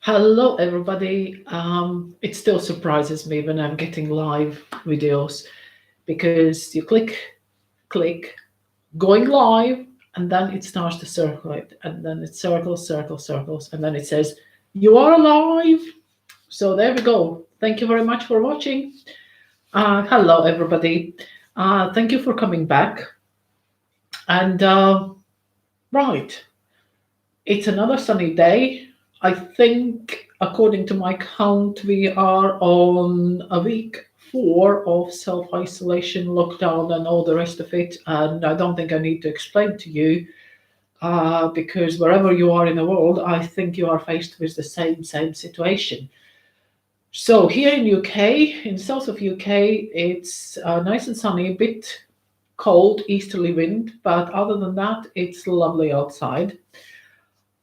Hello, everybody. It still surprises me when I'm getting live videos because you click, going live, and then it starts to circulate, and then it circles, and then it says, You are live. So there we go. Thank you very much for watching. Hello, everybody. Thank you for coming back. And right, it's another sunny day. I think, according to my count, we are on a week 4 of self isolation, lockdown, and all the rest of it. And I don't think I need to explain to you because wherever you are in the world, I think you are faced with the same situation. So here in UK, in south of UK, it's nice and sunny, a bit cold, easterly wind, but other than that, it's lovely outside.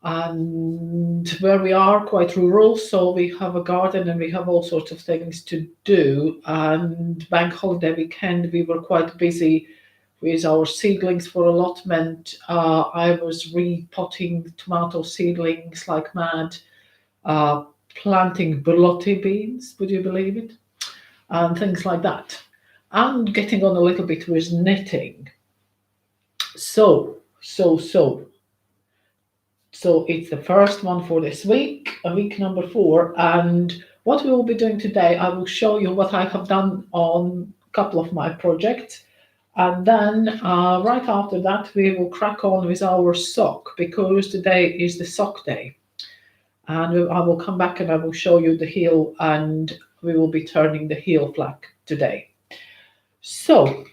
And where we are quite rural, so we have a garden and we have all sorts of things to do. And bank holiday weekend we were quite busy with our seedlings for allotment. I was repotting tomato seedlings like mad, uh, planting borlotti beans, would you believe it, and things like that, and getting on a little bit with knitting. So So it's the first one for this week, week number 4. And what we will be doing today, I will show you what I have done on a couple of my projects. And then right after that, we will crack on with our sock because today is the sock day. And I will come back and I will show you the heel, and we will be turning the heel flag today. So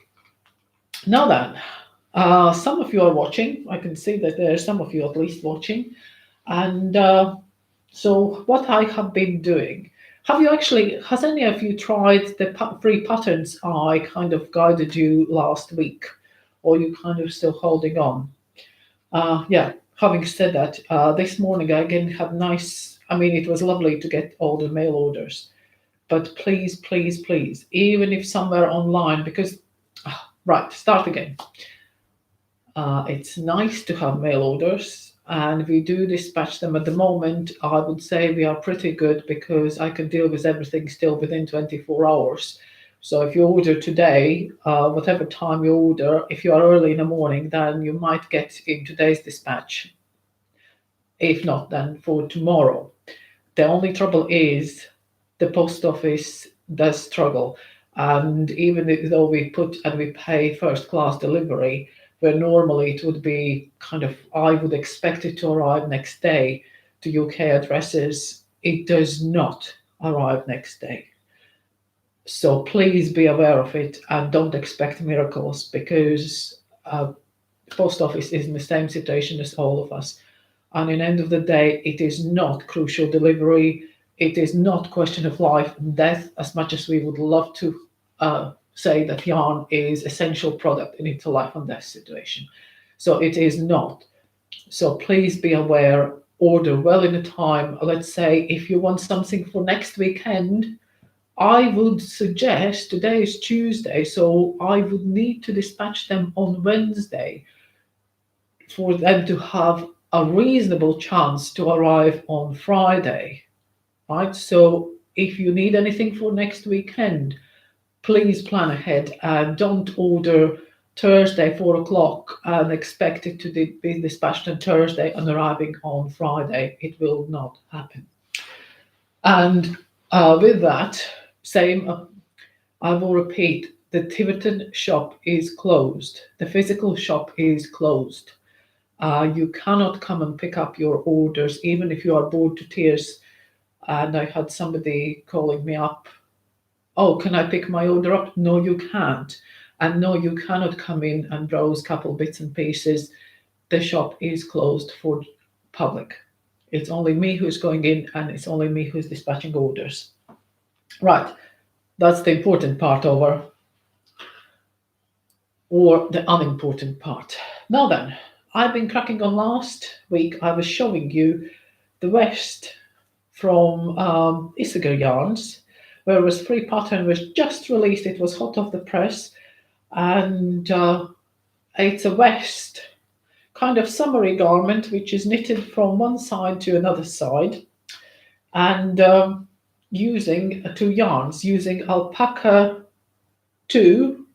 now then, some of you are watching. I can see that there are some of you at least watching. And so, what I have been doing, has any of you tried the free patterns I kind of guided you last week? Or you kind of still holding on? Yeah, having said that, this morning I again had I mean, it was lovely to get all the mail orders. But please, even if somewhere online, because, right, start again. It's nice to have mail orders, and we do dispatch them at the moment. I would say we are pretty good because I can deal with everything still within 24 hours. So if you order today, whatever time you order, if you are early in the morning, then you might get in today's dispatch. If not, then for tomorrow. The only trouble is the post office does struggle. And even though we put and we pay first class delivery, where normally it would be kind of, I would expect it to arrive next day to UK addresses, it does not arrive next day. So please be aware of it and don't expect miracles because post office is in the same situation as all of us. And in the end of the day, it is not crucial delivery. It is not question of life and death as much as we would love to say that yarn is essential product in its life and death situation. So it is not. So please be aware, order well in a time. Let's say if you want something for next weekend, I would suggest today is Tuesday, so I would need to dispatch them on Wednesday for them to have a reasonable chance to arrive on Friday, right? So if you need anything for next weekend, please plan ahead and don't order Thursday 4 o'clock and expect it to be dispatched on Thursday and arriving on Friday. It will not happen. And with that, I will repeat, the Tiverton shop is closed. The physical shop is closed. You cannot come and pick up your orders, even if you are bored to tears. And I had somebody calling me up, oh, can I pick my order up? No, you can't. And no, you cannot come in and browse a couple bits and pieces. The shop is closed for public. It's only me who's going in and it's only me who's dispatching orders. Right, that's the important part over, or the unimportant part. Now then, I've been cracking on last week. I was showing you the West from Issachar Yarns, where was free pattern was just released. It was hot off the press, and it's a West kind of summery garment which is knitted from one side to another side. and using two yarns, using alpaca 2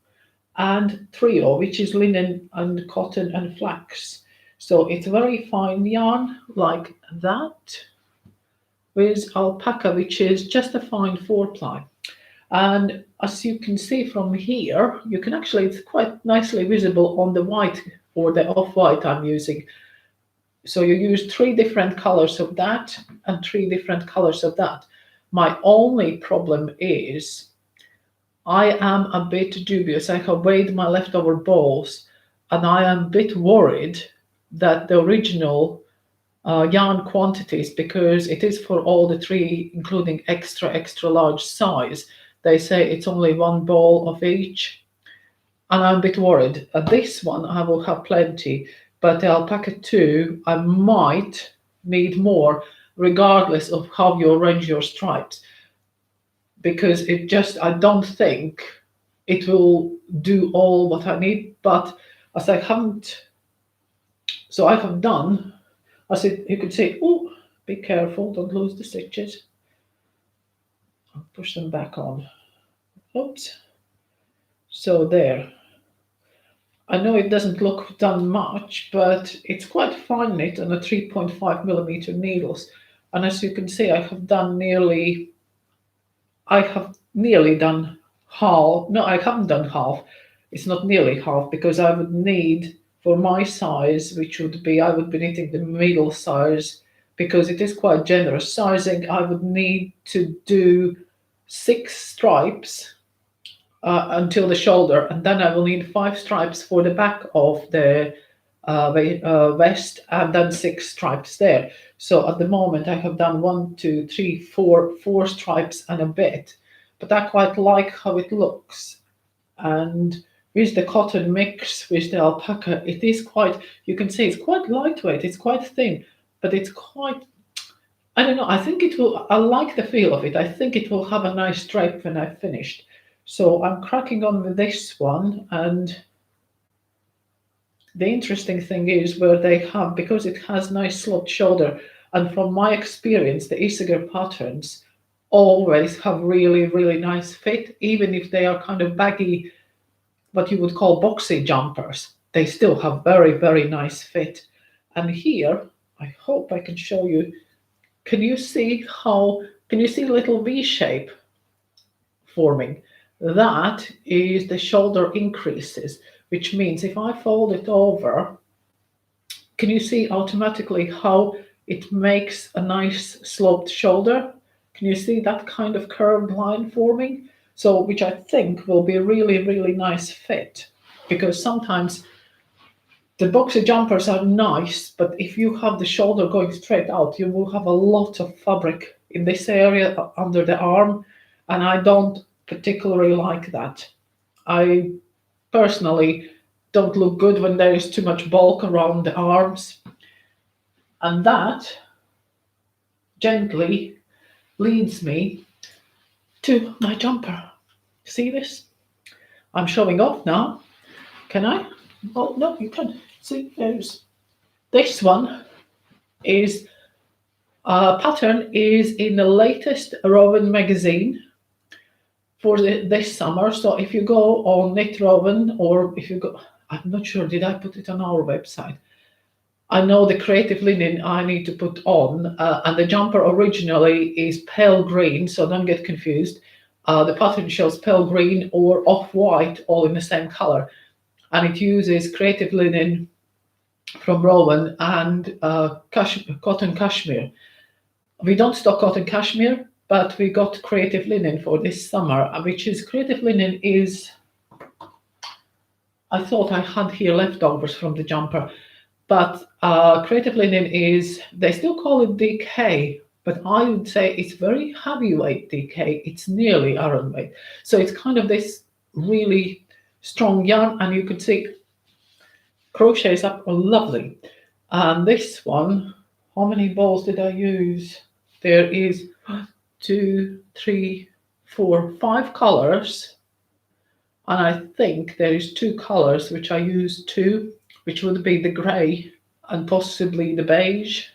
and trio, which is linen and cotton and flax. So it's very fine yarn like that, with alpaca, which is just a fine 4-ply. And as you can see from here, you can actually, it's quite nicely visible on the white or the off-white I'm using. So you use 3 different colors of that and 3 different colors of that. My only problem is I am a bit dubious. I have weighed my leftover balls and I am a bit worried that the original yarn quantities, because it is for all the 3, including extra, extra large size, they say it's only 1 ball of each. And I'm a bit worried. This one I will have plenty, but the alpaca 2 I might need more, regardless of how you arrange your stripes, because it just, I don't think it will do all what I need. But as I haven't, so I have done, as you could see, oh, be careful, don't lose the stitches. I'll push them back on. Oops. So there. I know it doesn't look done much, but it's quite fine knit on a 3.5mm needles. And as you can see, I have nearly done half. No, I haven't done half. It's not nearly half, because I would need, for my size, which would be, I would be knitting the middle size, because it is quite generous sizing. I would need to do 6 stripes until the shoulder, and then I will need 5 stripes for the back of the vest, and then 6 stripes there. So at the moment I have done 1, 2, 3, 4 stripes and a bit, but I quite like how it looks. And with the cotton mix with the alpaca, it is quite, you can see it's quite lightweight, it's quite thin, but it's quite, I don't know, I think it will, I like the feel of it. I think it will have a nice drape when I've finished. So I'm cracking on with this one, and the interesting thing is where they have, because it has nice sloped shoulder, and from my experience, the Isager patterns always have really, really nice fit, even if they are kind of baggy, what you would call boxy jumpers. They still have very, very nice fit. And here, I hope I can show you, can you see a little V shape forming? That is the shoulder increases, which means if I fold it over, can you see automatically how it makes a nice sloped shoulder? Can you see that kind of curved line forming? So, which I think will be a really, really nice fit, because sometimes the boxy jumpers are nice, but if you have the shoulder going straight out, you will have a lot of fabric in this area under the arm, and I don't particularly like that. I personally don't look good when there is too much bulk around the arms. And that gently leads me to my jumper. See this? I'm showing off now. Can I? Oh, no, you can. See, there's this one is pattern is in the latest Rowan magazine for this summer. So if you go on Knit Rowan, or if you go, I'm not sure, did I put it on our website? I know the creative linen I need to put on, and the jumper originally is pale green, so don't get confused. The pattern shows pale green or off-white, all in the same color, and it uses creative linen from Rowan and cotton cashmere. We don't stock cotton cashmere, but we got creative linen for this summer, which is creative linen is, I thought I had here leftovers from the jumper, but creative linen is, they still call it DK, but I would say it's very heavyweight DK. It's nearly Aran weight. So it's kind of this really strong yarn, and you could see crochets up are lovely. And this one, how many balls did I use? There is 2, 3, 4, 5 colors, and I think there is 2 colors which I used too, which would be the grey and possibly the beige.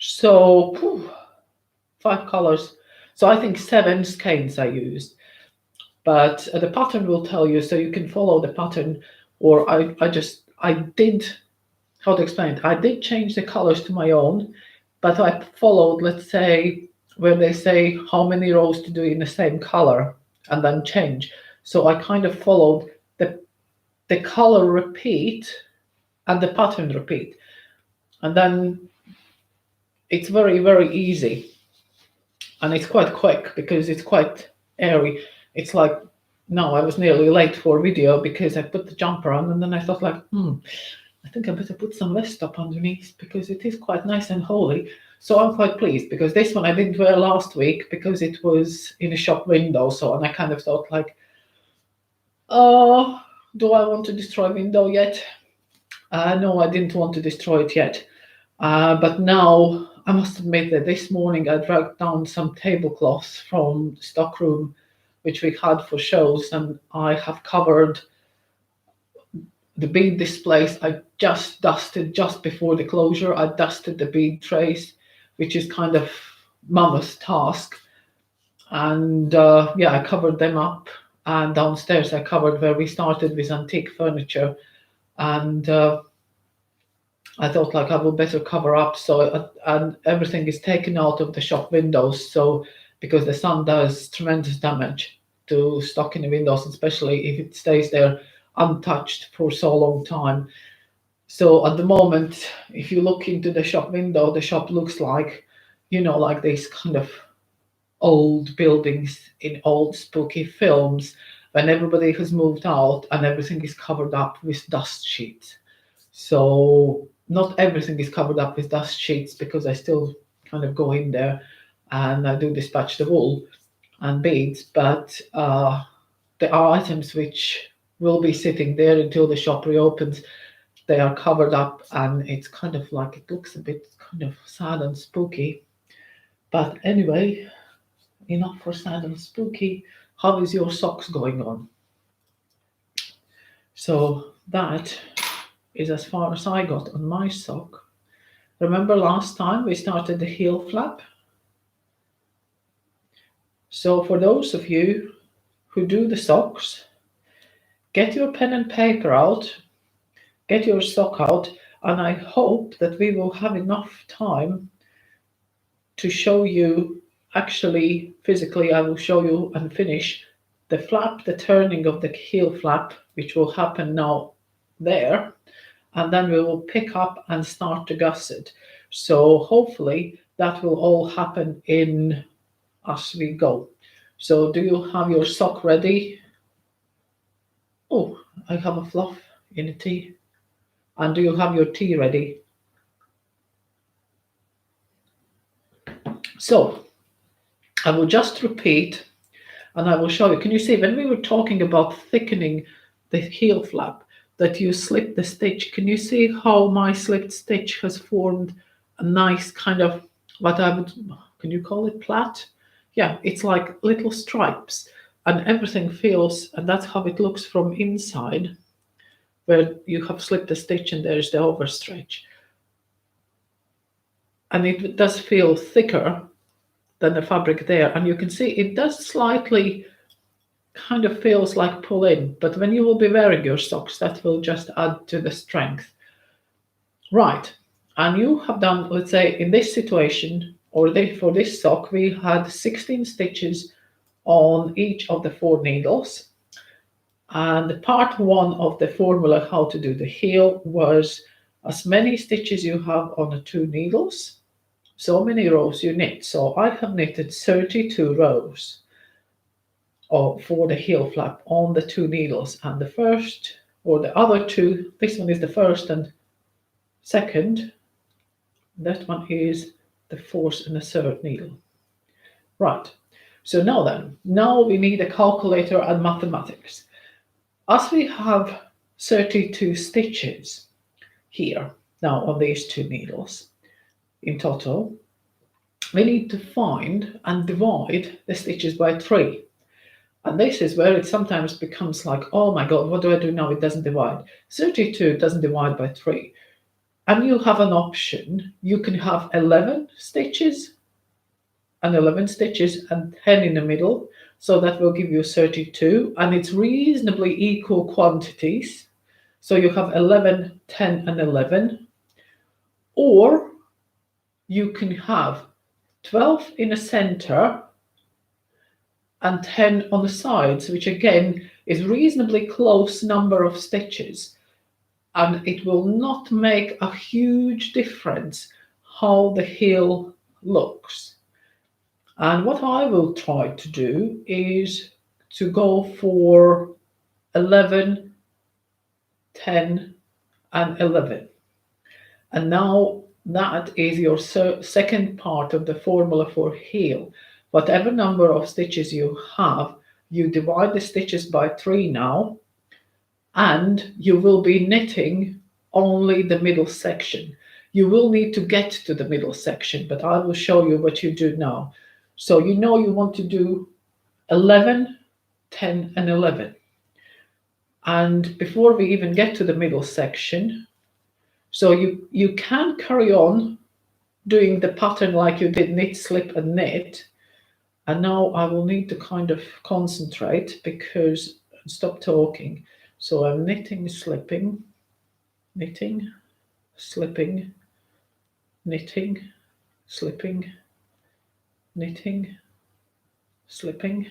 So 5 colors. So I think 7 skeins I used, but the pattern will tell you, so you can follow the pattern. Or I did, how to explain it, I did change the colors to my own, but I followed, let's say, where they say how many rows to do in the same color and then change. So I kind of followed the color repeat and the pattern repeat. And then it's very, very easy. And it's quite quick because it's quite airy. It's like, no, I was nearly late for video because I put the jumper on and then I thought like, I think I better put some vest up underneath because it is quite nice and holey. So I'm quite pleased because this one I didn't wear last week because it was in a shop window. So, and I kind of thought like, oh, do I want to destroy window yet? No, I didn't want to destroy it yet. But now I must admit that this morning I dragged down some tablecloths from the stockroom, which we had for shows, and I have covered the bead displays. I just dusted just before the closure. I dusted the bead trays, which is kind of mammoth task. And yeah, I covered them up. And downstairs I covered where we started with antique furniture. And I thought like I would better cover up. So and everything is taken out of the shop windows. So because the sun does tremendous damage to stock in the windows, especially if it stays there untouched for so long time. So at the moment, if you look into the shop window, the shop looks like, like these kind of old buildings in old spooky films when everybody has moved out and everything is covered up with dust sheets. So not everything is covered up with dust sheets because I still kind of go in there and I do dispatch the wool and beads, but there are items which will be sitting there until the shop reopens. They are covered up and it's kind of like, it looks a bit kind of sad and spooky. But anyway, enough for sad and spooky. How is your socks going on? So that is as far as I got on my sock. Remember last time we started the heel flap? So for those of you who do the socks, get your pen and paper out, get your sock out, and I hope that we will have enough time to show you, actually physically I will show you and finish the flap, the turning of the heel flap, which will happen now there, and then we will pick up and start to gusset. So hopefully that will all happen in as we go. So do you have your sock ready? Oh, I have a fluff in a tea. And do you have your tea ready? So I will just repeat and I will show you. Can you see when we were talking about thickening the heel flap that you slip the stitch? Can you see how my slipped stitch has formed a nice kind of, what I would, can you call it plait? Yeah, it's like little stripes and everything feels, and that's how it looks from inside where you have slipped the stitch and there's the overstretch. And it does feel thicker than the fabric there. And you can see it does slightly kind of feels like pull in, but when you will be wearing your socks, that will just add to the strength. Right, and you have done, let's say in this situation, or for this sock, we had 16 stitches on each of the 4 needles. And part 1 of the formula how to do the heel was as many stitches you have on the 2 needles, so many rows you knit. So I have knitted 32 rows for the heel flap on the 2 needles, and the first or the other 2, this one is the first and second, that one is the 4th and the 3rd needle. Right, so now we need a calculator and mathematics. As we have 32 stitches here now on these 2 needles in total, we need to find and divide the stitches by 3. And this is where it sometimes becomes like, oh my God, what do I do now? It doesn't divide. 32 doesn't divide by 3. And you have an option. You can have 11 stitches and 11 stitches and 10 in the middle. So that will give you 32, and it's reasonably equal quantities. So you have 11, 10 and 11. Or you can have 12 in the center and 10 on the sides, which again is reasonably close number of stitches, and it will not make a huge difference how the heel looks. And what I will try to do is to go for 11, 10 and 11. And now that is your second part of the formula for heel. Whatever number of stitches you have, you divide the stitches by 3 now, and you will be knitting only the middle section. You will need to get to the middle section, but I will show you what you do now. So you know you want to do 11, 10 and 11. And before we even get to the middle section, so you can carry on doing the pattern like you did, knit, slip and knit. And now I will need to kind of concentrate because stop talking. So I'm knitting, slipping, knitting, slipping, knitting, slipping, knitting, slipping.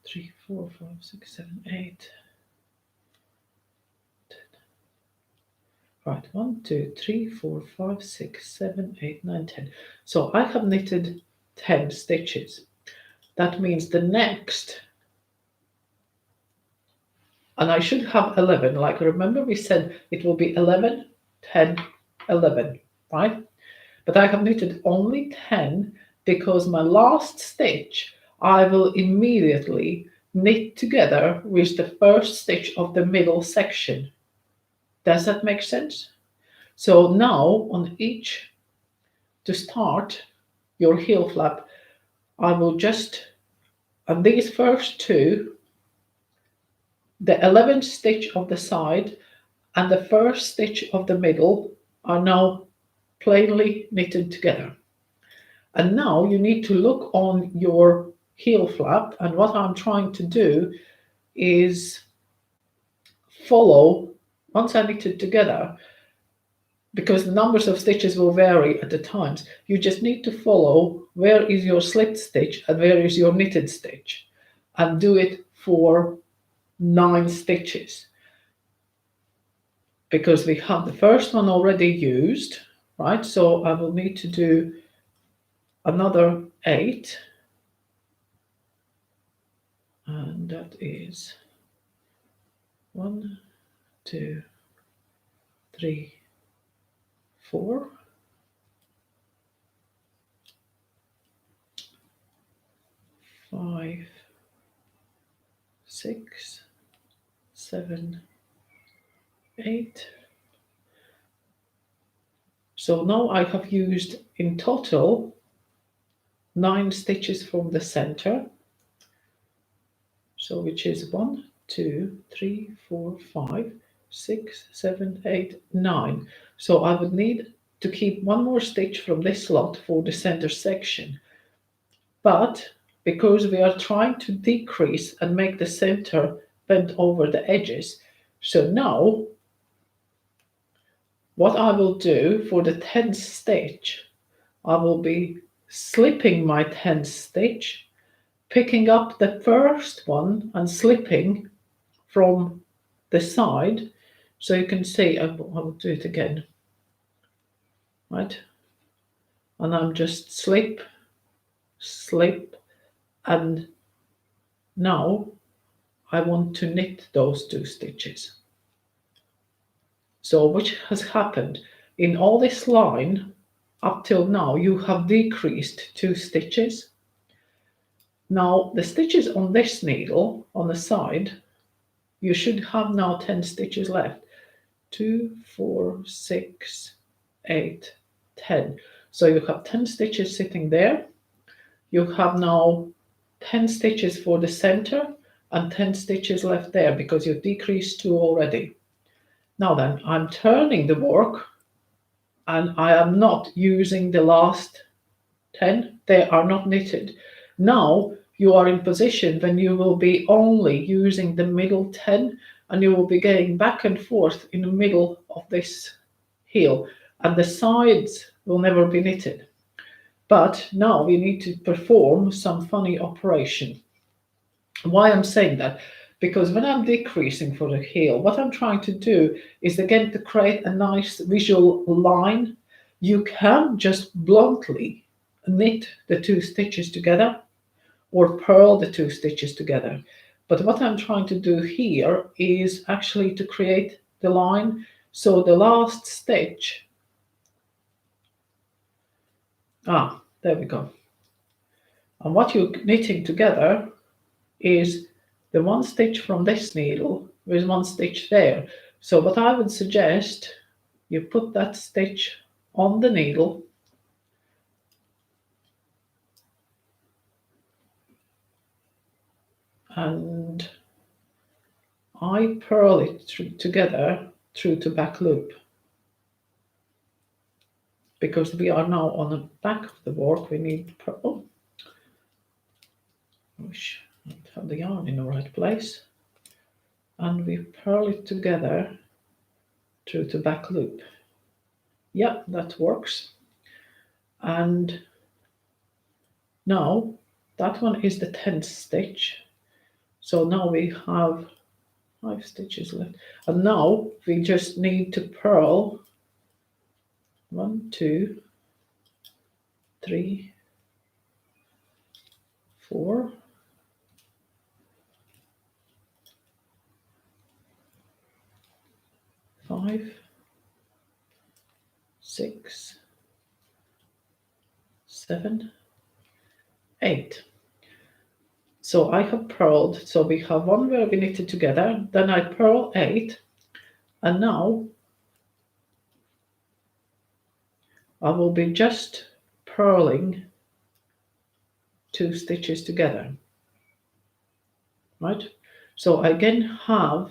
3, 4, 5, 6, 7, 8. Right, 1, 2, 3, 4, 5, 6, 7, 8, 9, 10. So I have knitted 10 stitches. That means the next, and I should have 11, like remember we said it will be 11, 10, 11, right? But I have knitted only 10 because my last stitch I will immediately knit together with the first stitch of the middle section. Does that make sense? So now on each, to start your heel flap, I will just, on these first two, the 11th stitch of the side and the first stitch of the middle are now plainly knitted together. And now you need to look on your heel flap, and what I'm trying to do is follow, once I knit it together, because the numbers of stitches will vary at the times, you just need to follow where is your slipped stitch and where is your knitted stitch, and do it for 9 stitches. Because we have the first one already used, right? So I will need to do another 8, and that is 1, 2, 3, 4, 5, 6, 7, 8. So now I have used in total 9 stitches from the center. So which is 1, 2, 3, 4, 5, 6, 7, 8, 9. So I would need to keep one more stitch from this lot for the center section. But because we are trying to decrease and make the center bend over the edges, so now what I will do for the 10th stitch, I will be slipping my 10th stitch, picking up the first one and slipping from the side. So you can see, I will do it again, right? And I'm just slip, slip, and now I want to knit those 2 stitches. So which has happened in all this line up till now, you have decreased 2 stitches. Now the stitches on this needle on the side, you should have now 10 stitches left. 2, 4, 6, 8, 10. So you have 10 stitches sitting there. You have now 10 stitches for the center and 10 stitches left there because you decreased 2 already. Now then, I'm turning the work and I am not using the last 10, they are not knitted. Now you are in position when you will be only using the middle 10, and you will be going back and forth in the middle of this heel, and the sides will never be knitted. But now we need to perform some funny operation. Why I'm saying that? Because when I'm decreasing for the heel, what I'm trying to do is again to create a nice visual line. You can just bluntly knit the two stitches together or purl the two stitches together. But what I'm trying to do here is actually to create the line. So the last stitch, there we go. And what you're knitting together is the one stitch from this needle with one stitch there. So what I would suggest, you put that stitch on the needle and I purl it together through to back loop. Because we are now on the back of the work, we need purl. I wish I have the yarn in the right place. And we purl it together through to back loop. Yeah, that works. And now that one is the 10th stitch. So now we have 5 stitches left. And now we just need to purl 1, 2, 3, 4, 5, 6, 7, 8. So I have purled, so we have one where we knitted together, then I purl 8, and now I will be just purling 2 stitches together, right? So I again have,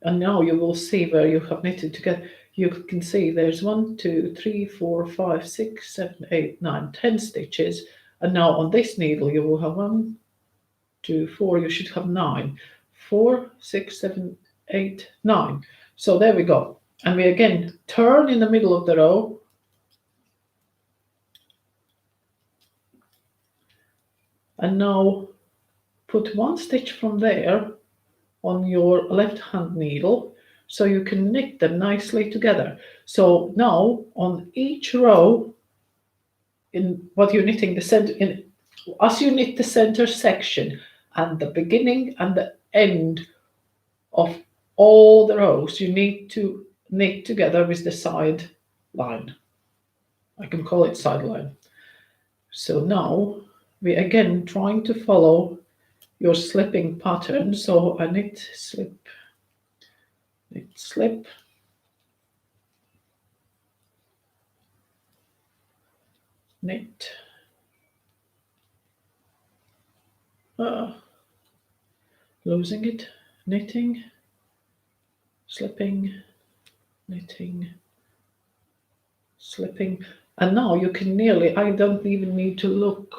and now you will see where you have knitted together. You can see there's 1, 2, 3, 4, 5, 6, 7, 8, 9, 10 stitches. And now on this needle you will have 1, 2, 4, you should have 9. 4, 6, 7, 8, 9. So there we go. And we again turn in the middle of the row. And now put 1 stitch from there on your left hand needle so you can knit them nicely together. So now on each row, in what you're knitting the center, as you knit the center section and the beginning and the end of all the rows, you need to knit together with the side line. I can call it side line. So now we again trying to follow your slipping pattern. So I knit, slip, knit, slip, knit, losing it, knitting, slipping, knitting, slipping, and now you can nearly, I don't even need to look.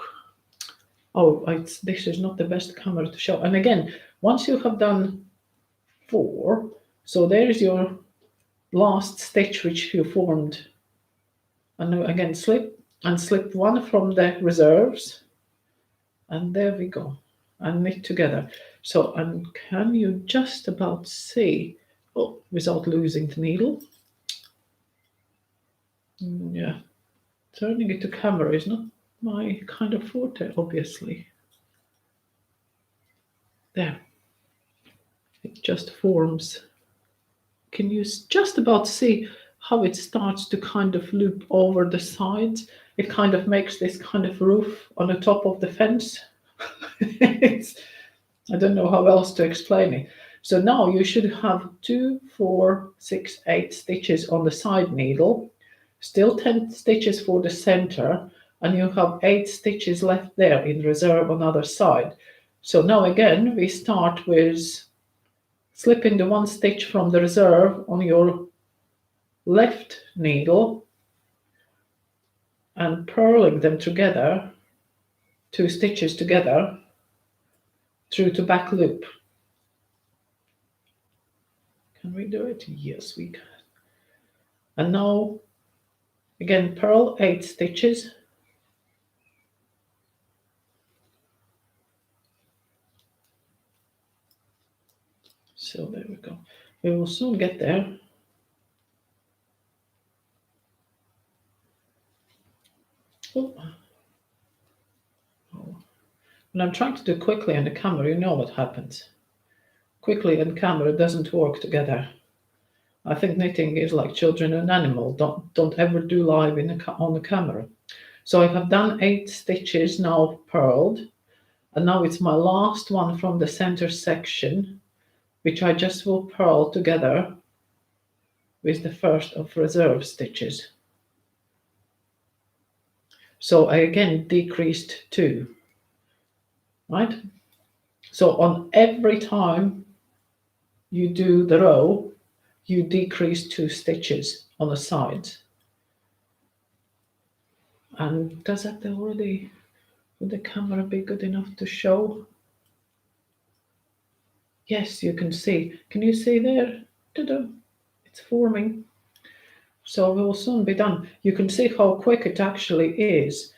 Oh, this is not the best camera to show. And again, once you have done 4, so there is your last stitch which you formed, and now again slip and slip 1 from the reserves, and there we go, and knit together. So, and can you just about see, oh, without losing the needle? Yeah, turning it to camera is not my kind of forte, obviously. There, it just forms. Can you just about see how it starts to kind of loop over the sides? It kind of makes this kind of roof on the top of the fence. I don't know how else to explain it. So now you should have 2, 4, 6, 8 stitches on the side needle, still 10 stitches for the center, and you have 8 stitches left there in reserve on the other side. So now again we start with slipping the 1 stitch from the reserve on your left needle, and purling them together, 2 stitches together, through to back loop. Can we do it? Yes, we can. And now, again, purl 8 stitches. So there we go. We will soon get there. Oh. When I'm trying to do quickly on the camera, you know what happens. Quickly and camera doesn't work together. I think knitting is like children and animal. Don't ever do live on the camera. So I have done 8 stitches now purled, and now it's my last one from the center section, which I just will purl together with the first of reserve stitches. So I again decreased 2, right? So on every time you do the row, you decrease 2 stitches on the sides. And does that already, would the camera be good enough to show? Yes, you can see. Can you see there? Ta-da! It's forming. So we will soon be done. You can see how quick it actually is.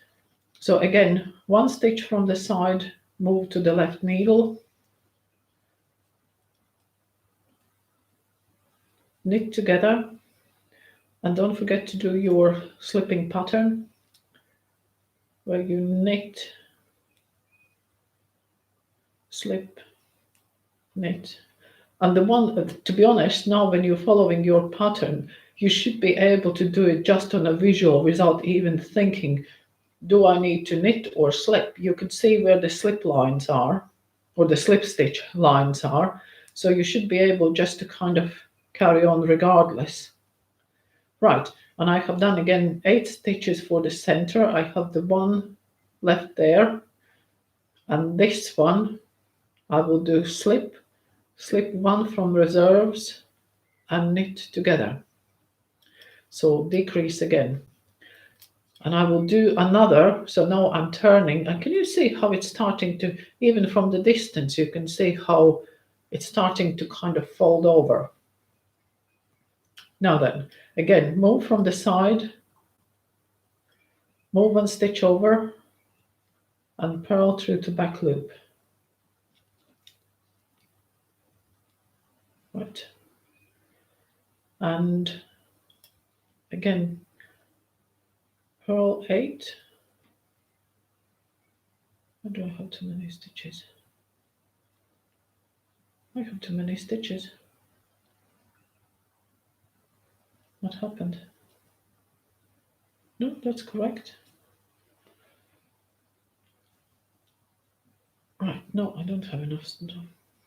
So again, 1 stitch from the side, move to the left needle, knit together, and don't forget to do your slipping pattern where you knit, slip, knit. And the one, to be honest, now when you're following your pattern, you should be able to do it just on a visual without even thinking, do I need to knit or slip? You can see where the slip lines are, or the slip stitch lines are. So you should be able just to kind of carry on regardless. Right, and I have done again 8 stitches for the center. I have the one left there, and this one I will do slip 1 from reserves, and knit together. So decrease again. And I will do another. So now I'm turning, and can you see how it's starting to, even from the distance, you can see how it's starting to kind of fold over. Now then, again, move from the side, move 1 stitch over, and purl through to back loop. Right. And again, purl 8. Why do I have too many stitches? I have too many stitches. What happened? No, that's correct. Right, no, I don't have enough.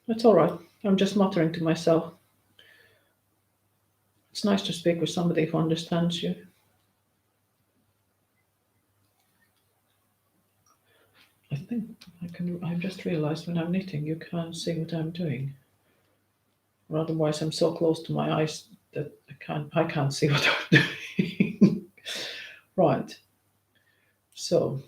That's all right. I'm just muttering to myself. It's nice to speak with somebody who understands you. I think I just realized when I'm knitting, you can't see what I'm doing. Or otherwise, I'm so close to my eyes that I can't see what I'm doing. Right. So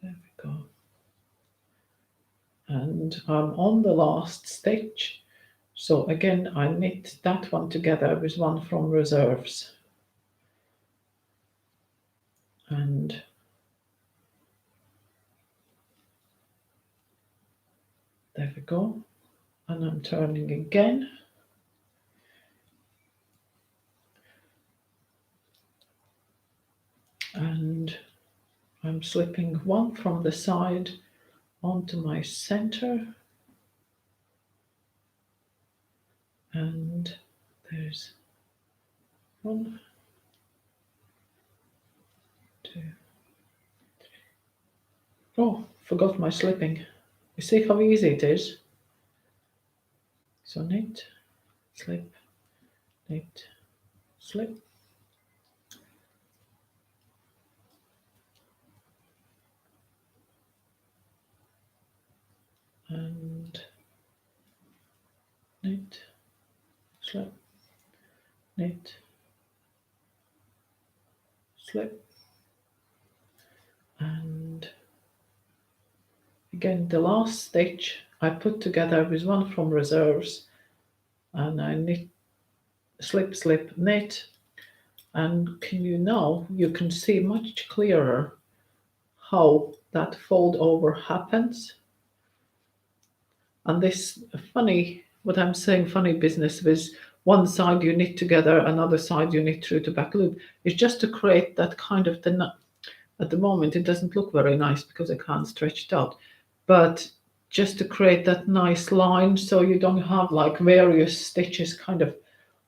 there we go. And I'm on the last stitch. So again, I knit that one together with 1 from reserves. And there we go. And I'm turning again. And I'm slipping 1 from the side onto my center. And there's 1, 2, 3. Oh, forgot my slipping. You see how easy it is? So knit, slip, knit, slip. knit, slip, knit, slip, and again the last stitch I put together with one from reserves, and I knit, slip, slip, knit, and you can see much clearer how that fold over happens. And this funny, what I'm saying, funny business with one side you knit together, another side you knit through the back loop, is just to create that kind of at the moment it doesn't look very nice because I can't stretch it out, but just to create that nice line so you don't have like various stitches kind of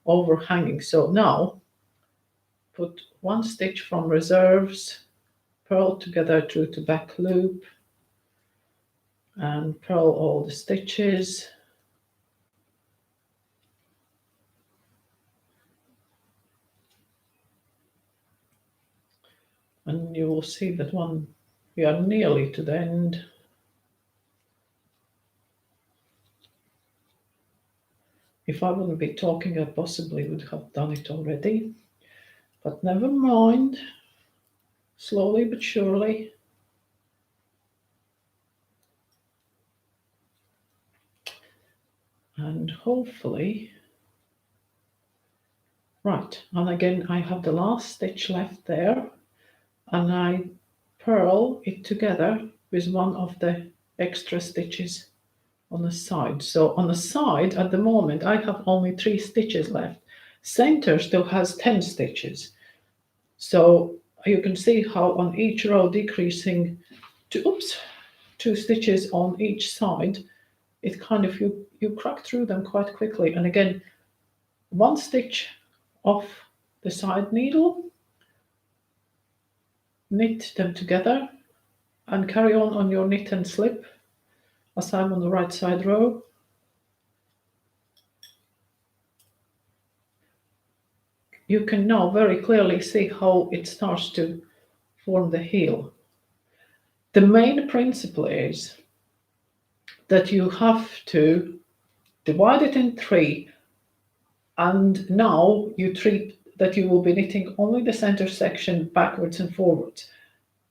overhanging. So now put one stitch from reserves, purl together through the back loop, and purl all the stitches. And you will see that we are nearly to the end. If I wouldn't be talking, I possibly would have done it already, but never mind. Slowly but surely. And hopefully, right, and again I have the last stitch left there, and I purl it together with one of the extra stitches on the side. So on the side at the moment I have only 3 stitches left. Center still has 10 stitches. So you can see how on each row decreasing to 2 stitches on each side, it kind of you crack through them quite quickly. And again, 1 stitch off the side needle, knit them together, and carry on your knit and slip as I'm on the right side row. You can now very clearly see how it starts to form the heel. The main principle is that you have to divide it in 3, and now you treat that you will be knitting only the center section backwards and forwards.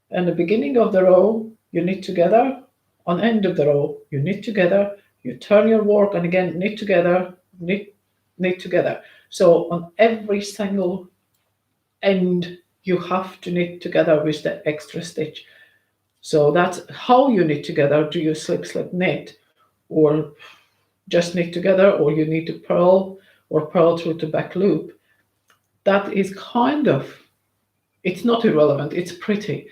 And the beginning of the row you knit together, on end of the row you knit together, you turn your work and again knit together, knit together. So on every single end you have to knit together with the extra stitch. So that's how you knit together. Do you slip, slip, knit, or just knit together, or you need to purl or purl through the back loop? That is kind of, it's not irrelevant, it's pretty,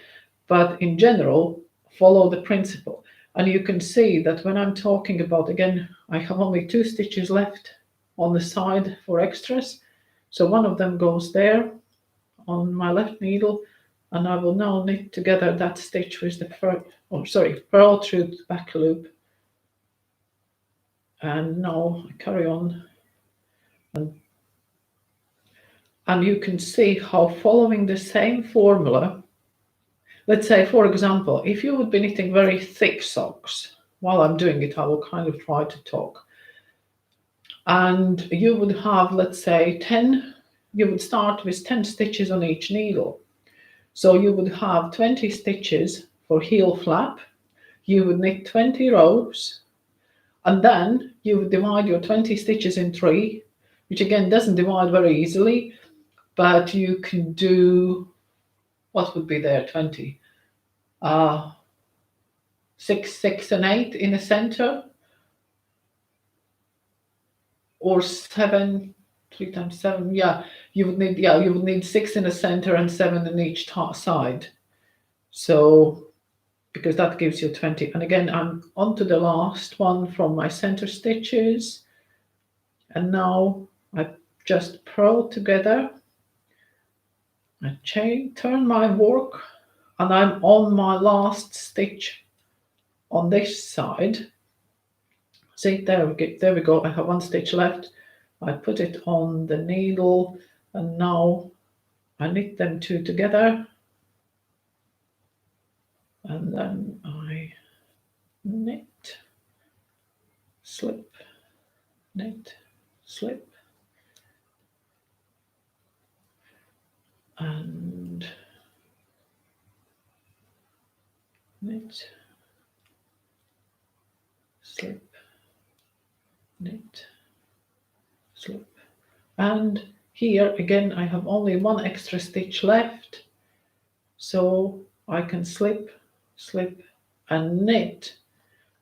but in general follow the principle. And you can see that when I'm talking about, again, I have only 2 stitches left on the side for extras, so one of them goes there on my left needle, and I will now knit together that stitch with the purl through the back loop, and now I carry on, and you can see how following the same formula, let's say, for example, if you would be knitting very thick socks, while I'm doing it, I will kind of try to talk. And you would have, let's say, you would start with 10 stitches on each needle. So you would have 20 stitches for heel flap. You would knit 20 rows, and then you would divide your 20 stitches in 3, which again doesn't divide very easily, but you can do, what would be there, 20? 6, 6, and 8 in the center, or 7, 3 times 7. Yeah, you would need 6 in the center and 7 in each side. So because that gives you 20. And again, I'm on to the last one from my center stitches, and now I just purl together, I turn my work, and I'm on my last stitch on this side. See, there we go. I have 1 stitch left. I put it on the needle, and now I knit them 2 together, and then I knit, slip, knit, slip, and knit, slip, knit, slip. And here again I have only one extra stitch left, so I can slip, slip and knit,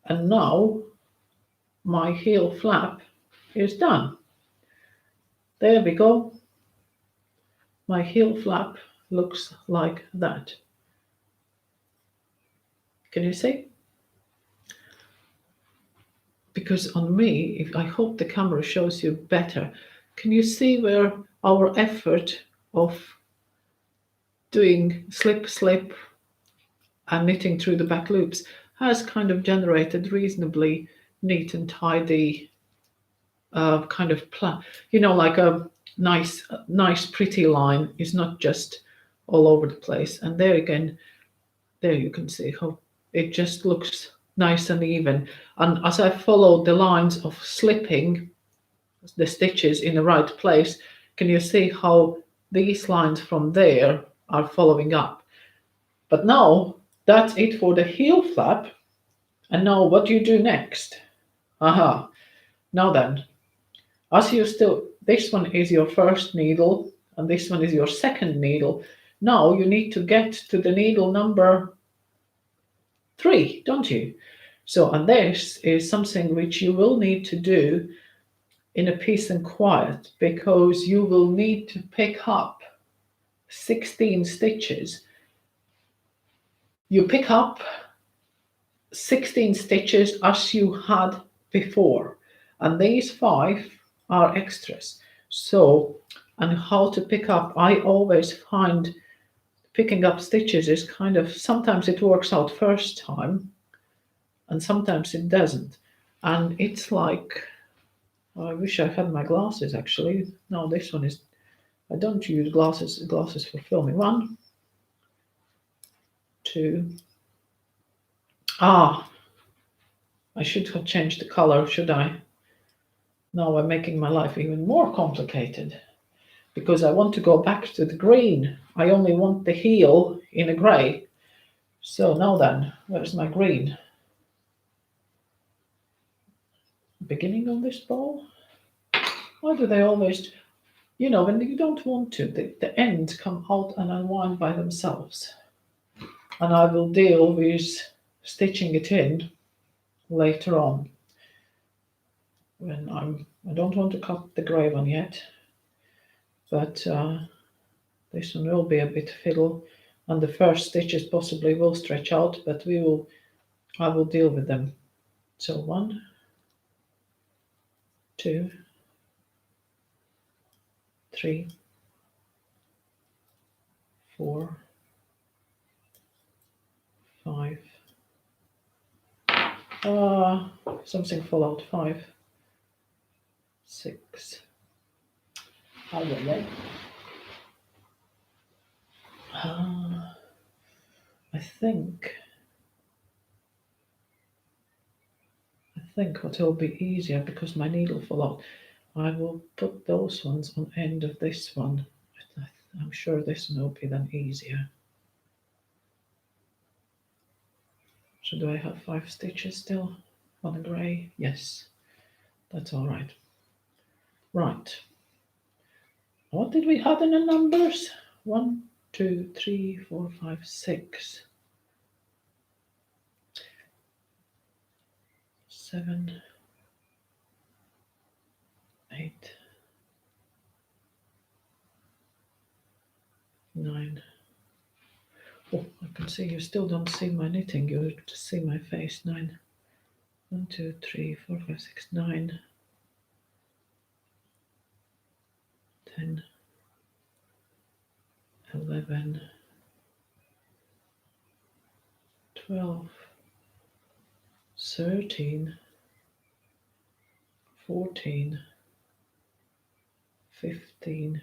and now my heel flap is done. There we go. My heel flap looks like that. Can you see? Because on me, if I hope the camera shows you better, can you see where our effort of doing slip, slip and knitting through the back loops has kind of generated reasonably neat and tidy kind of plan, like a nice pretty line is not just all over the place. And there again, there you can see how it just looks nice and even. And as I followed the lines of slipping the stitches in the right place, can you see how these lines from there are following up? But now that's it for the heel flap. And now what do you do next? Aha. Now then, as you this one is your first needle and this one is your second needle. Now you need to get to the needle number 3, don't you? So, and this is something which you will need to do in a peace and quiet, because you will need to pick up 16 stitches. You pick up 16 stitches as you had before, and these 5 are extras. So, and how to pick up, I always find picking up stitches is kind of, sometimes it works out first time and sometimes it doesn't. And it's like, I wish I had my glasses actually. No, this one is, I don't use glasses for filming. 1, 2. I should have changed the color, should I? Now I'm making my life even more complicated, because I want to go back to the green. I only want the heel in a grey. So now then, where's my green? Beginning on this ball? Why do they always, when you don't want to, the ends come out and unwind by themselves. And I will deal with stitching it in later on. When I don't want to cut the grey one yet, but this one will be a bit fiddle, and the first stitches possibly will stretch out, but I will deal with them. So 1, 2, 3, 4, 5. Something fell out. 5, 6. How will they? I think what will be easier, because my needle fell out, I will put those ones on end of this one. I'm sure this one will be then easier. So do I have 5 stitches still on the grey? Yes, that's all right. Right. What did we have in the numbers? 1, 2, 3, 4, 5, 6. 7, 8, 9. Oh, I can see you still don't see my knitting. You just see my face. 9. 1, 2, 3, 4, 5, 6, 9. 10, 11, 12, 13, 14, 15,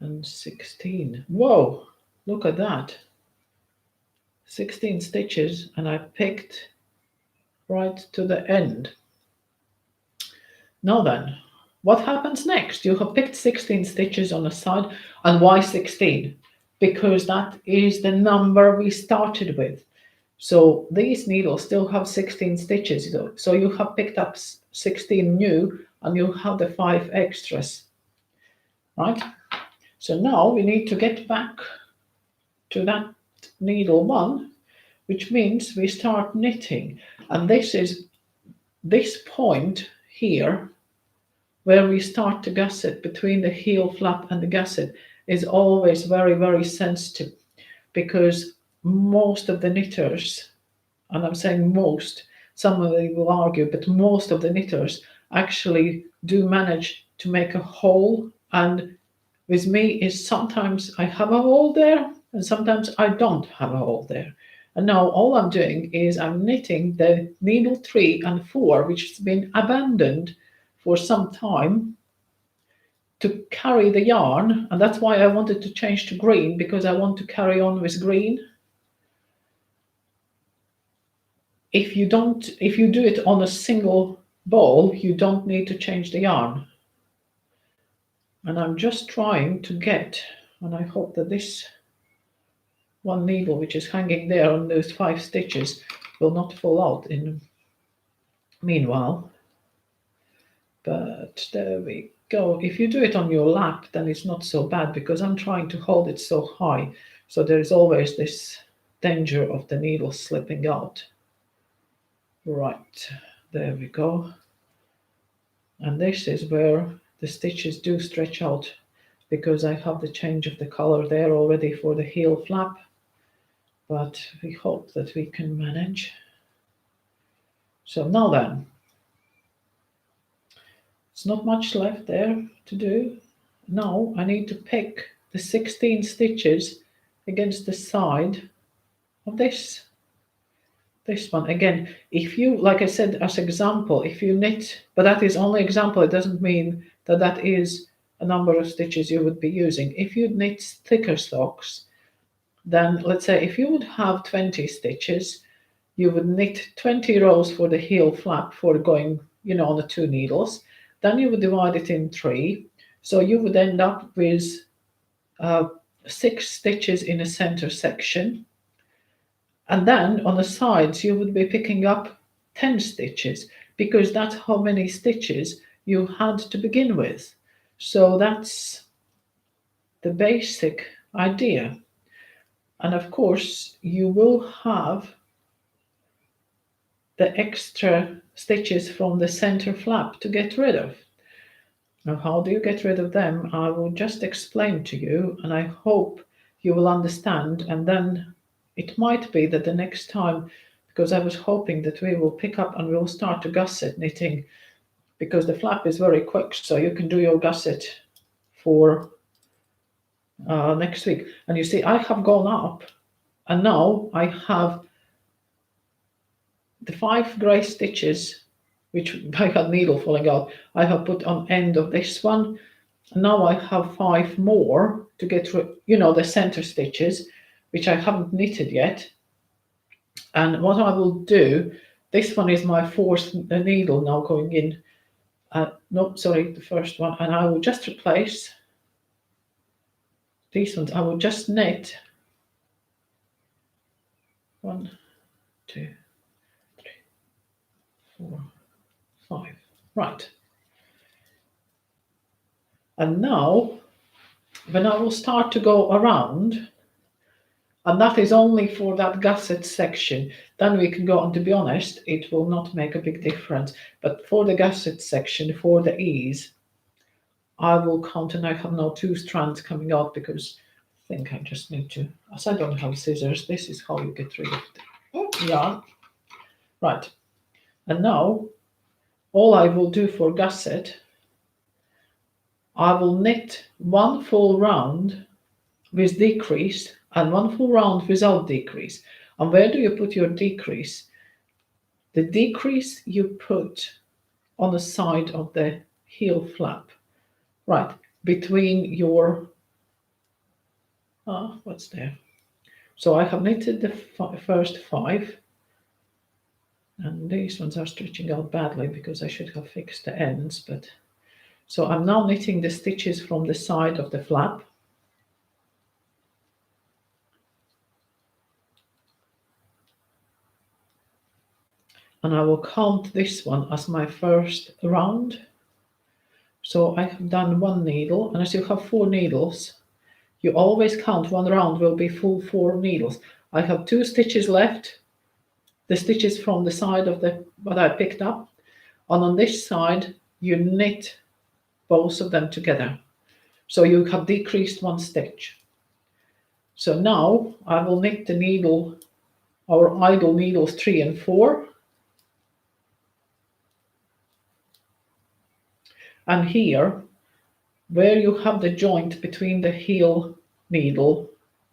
and 16. Whoa, look at that. 16 stitches, and I picked right to the end. Now then, what happens next? You have picked 16 stitches on the side, and why 16? Because that is the number we started with. So these needles still have 16 stitches, so you have picked up 16 new, and you have the 5 extras, right? So now we need to get back to that needle 1, which means we start knitting, and this is this point here where we start to gusset between the heel flap and the gusset is always very, very sensitive, because most of the knitters, and I'm saying most, some of them will argue, but most of the knitters actually do manage to make a hole. And with me is sometimes I have a hole there and sometimes I don't have a hole there. And now all I'm doing is I'm knitting the needle 3 and 4, which has been abandoned for some time, to carry the yarn. And that's why I wanted to change to green, because I want to carry on with green. If you do it on a single ball, you don't need to change the yarn. And I'm just trying to get, and I hope that this one needle which is hanging there on those 5 stitches will not fall out in meanwhile. But there we go. If you do it on your lap, then it's not so bad, because I'm trying to hold it so high, so there is always this danger of the needle slipping out. Right, there we go. And this is where the stitches do stretch out, because I have the change of the color there already for the heel flap. But we hope that we can manage. So now then, it's not much left there to do. Now I need to pick the 16 stitches against the side of this one. Again, if you, like I said, as example, if you knit, but that is only example, it doesn't mean that that is a number of stitches you would be using. If you knit thicker socks, then let's say if you would have 20 stitches, you would knit 20 rows for the heel flap for going, on the 2 needles. Then you would divide it in 3. So you would end up with 6 stitches in a center section. And then on the sides, you would be picking up 10 stitches, because that's how many stitches you had to begin with. So that's the basic idea. And of course, you will have the extra stitches from the center flap to get rid of. Now, how do you get rid of them? I will just explain to you, and I hope you will understand. And then it might be that the next time, because I was hoping that we will pick up and we'll start to gusset knitting, because the flap is very quick, so you can do your gusset for next week. And you see, I have gone up, and now I have the 5 grey stitches, which I had needle falling out, I have put on end of this one. And now I have 5 more to get through, the center stitches, which I haven't knitted yet. And what I will do, this one is my 4th needle now going in. No, sorry, the first one. And I will just replace these ones. I will just knit 1, 2, 3, 4, 5. Right. And now, when I will start to go around, and that is only for that gusset section, then we can go, and to be honest, it will not make a big difference. But for the gusset section, for the ease, I will count, and I have now 2 strands coming out, because I think I just need to, as I don't have scissors, this is how you get rid of the yarn. Right. And now, all I will do for gusset, I will knit 1 full round with decrease and 1 full round without decrease. And where do you put your decrease? The decrease you put on the side of the heel flap, right, between your, what's there? So I have knitted the first 5, And these ones are stretching out badly because I should have fixed the ends, but so I'm now knitting the stitches from the side of the flap. And I will count this one as my first round. So I have done one needle, and as you have 4 needles, you always count one round will be full 4 needles. I have 2 stitches left, the stitches from the side of the what I picked up, and on this side you knit both of them together. So you have decreased 1 stitch. So now I will knit the needle, our idle needles 3 and 4. And here, where you have the joint between the heel needle,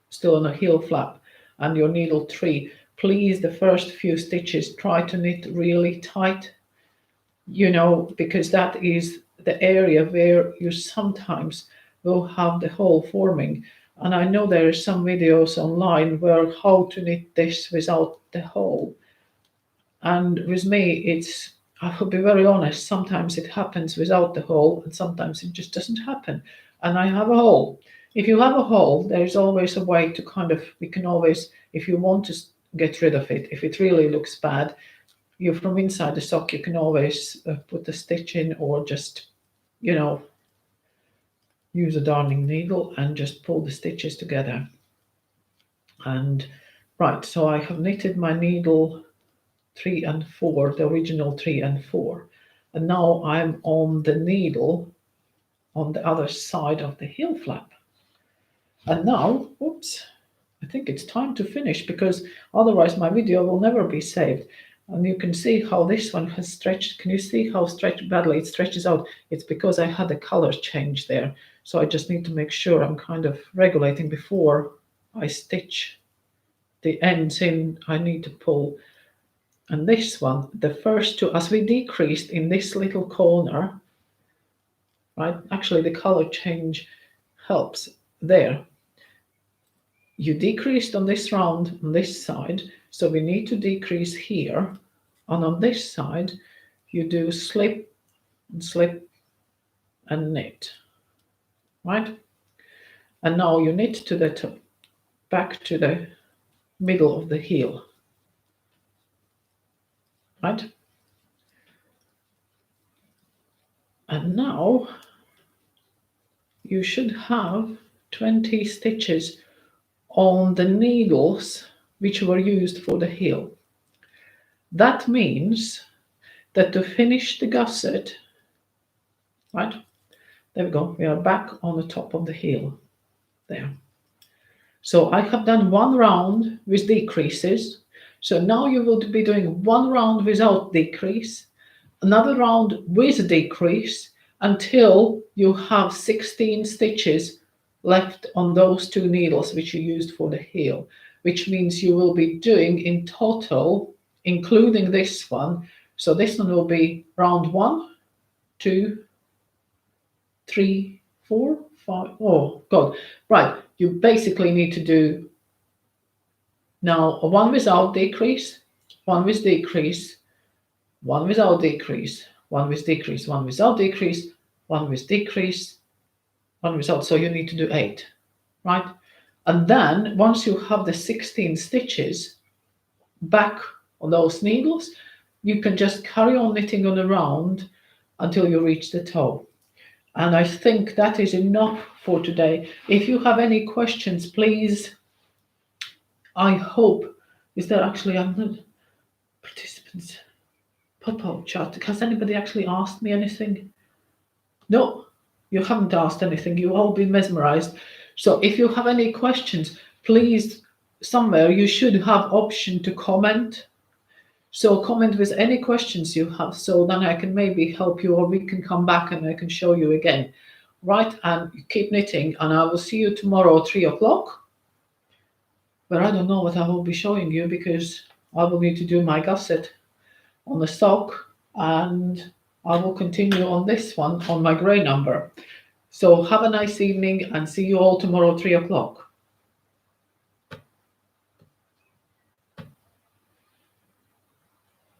still on a heel flap, and your needle 3, please the first few stitches try to knit really tight, because that is the area where you sometimes will have the hole forming. And I know there are some videos online where how to knit this without the hole. And with me, I will be very honest, sometimes it happens without the hole and sometimes it just doesn't happen. And I have a hole. If you have a hole, there is always a way to we can always, if you want to get rid of it, if it really looks bad, from inside the sock, you can always put a stitch in or just, use a darning needle and just pull the stitches together. And right, so I have knitted my needle 3 and 4, the original 3 and 4. And now I'm on the needle on the other side of the heel flap. And now, I think it's time to finish because otherwise my video will never be saved. And you can see how this one has stretched. Can you see how badly it stretches out? It's because I had a color change there. So I just need to make sure I'm kind of regulating before I stitch the ends in. I need to pull. And this one, the first 2, as we decreased in this little corner, right? Actually, the color change helps there. You decreased on this round on this side, so we need to decrease here. And on this side, you do slip and knit, right? And now you knit to the top, back to the middle of the heel, right? And now you should have 20 stitches on the needles which were used for the heel. That means that to finish the gusset, right, there we go, we are back on the top of the heel there. So I have done 1 round with decreases. So now you will be doing 1 round without decrease, another round with decrease until you have 16 stitches left on those 2 needles which you used for the heel, which means you will be doing in total, including this one. So this one will be round 1, 2, 3, 4, 5. Oh God, right. You basically need to do now a 1 without decrease, 1 with decrease, 1 without decrease, 1 with decrease, 1 without decrease, 1 with decrease, 1 without. So you need to do 8, right? And then once you have the 16 stitches back on those needles, you can just carry on knitting on around until you reach the toe. And I think that is enough for today. If you have any questions, please, I hope, is there actually, I'm not, participants, pop-out chat, has anybody actually asked me anything? No, you haven't asked anything, you've all been mesmerized. So if you have any questions, please, somewhere you should have option to comment. So comment with any questions you have, so then I can maybe help you, or we can come back and I can show you again. Right, and keep knitting, and I will see you tomorrow at 3 o'clock. But I don't know what I will be showing you because I will need to do my gusset on the sock, and I will continue on this one on my grey number. So have a nice evening and see you all tomorrow at 3 o'clock.